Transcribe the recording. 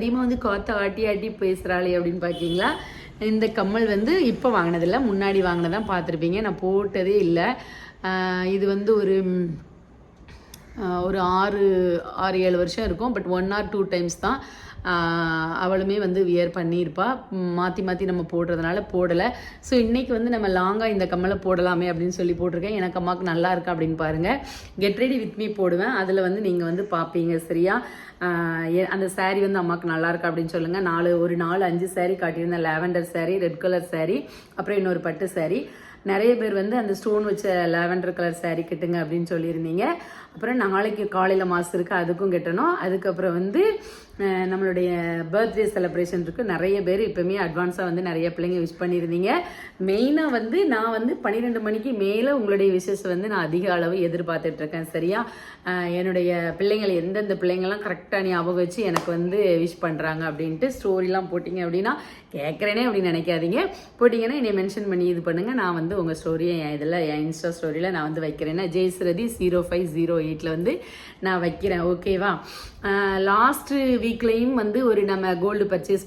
அதிகமாக வந்து காற்று ஆட்டி ஆட்டி பேசுகிறாளே அப்படின்னு பார்த்தீங்களா. இந்த கம்மல் வந்து இப்போ வாங்கினதில்லை, முன்னாடி வாங்கினதான் பார்த்துருப்பீங்க. நான் போட்டதே இல்லை. இது வந்து ஒரு 6-7 வருஷம் இருக்கும். பட் 1 or 2 டைம்ஸ் தான் அவளுமே வந்து வியர் பண்ணியிருப்பா. மாற்றி மாற்றி நம்ம போடுறதுனால போடலை. ஸோ இன்றைக்கி வந்து நம்ம லாங்காக இந்த கம்மலை போடலாமே அப்படின்னு சொல்லி போட்டிருக்கேன். எனக்கு அம்மாவுக்கு நல்லா இருக்கா அப்படின்னு பாருங்கள். கெட் ரெடி வித் மீ போடுவேன், அதில் வந்து நீங்கள் வந்து பார்ப்பீங்க. சரியா, அந்த சாரீ வந்து அம்மாவுக்கு நல்லா இருக்கா அப்படின்னு சொல்லுங்கள். ஒரு 4-5 சாரீ காட்டியிருந்தேன். Lavender sari, red colour sari, அப்புறம் இன்னொரு பட்டு சாரீ. நிறைய பேர் வந்து அந்த ஸ்டோன் வச்ச லாவெண்டர் கலர் சாரீ கட்டுங்க அப்படின்னு சொல்லியிருந்தீங்க. அப்புறம் நாளைக்கு காலையில் மாசு இருக்குது, அதுக்கும் கட்டணும். அதுக்கப்புறம் வந்து நம்மளுடைய பர்த்டே செலிப்ரேஷன் இருக்குது. நிறைய பேர் இப்போவுமே அட்வான்ஸாக வந்து நிறைய பிள்ளைங்க விஷ் பண்ணியிருந்தீங்க. மெயினாக வந்து நான் வந்து 12 மணிக்கு மேலே உங்களுடைய விஷஸ் வந்து நான் அதிக அளவு எதிர்பார்த்துட்ருக்கேன். சரியா, என்னுடைய பிள்ளைங்கள் எந்தெந்த பிள்ளைங்கள்லாம் கரெக்டாக ஞாபகம் வச்சு எனக்கு வந்து விஷ் பண்ணுறாங்க அப்படின்ட்டு ஸ்டோரிலாம் போட்டிங்க அப்படின்னா, கேட்குறேனே அப்படின்னு நினைக்காதீங்க. போட்டிங்கன்னா என்னை மென்ஷன் பண்ணி இது பண்ணுங்கள். நான் வந்து உங்கள் ஸ்டோரியை என் இன்ஸ்டா ஸ்டோரியில் நான் வந்து வைக்கிறேன்னா ஜெயஸ்ரதி 0508 வந்து நான் வைக்கிறேன். ஓகேவா, லாஸ்ட் வீக்லேயும் வந்து ஒரு நம்ம கோல்டு பர்ச்சேஸ்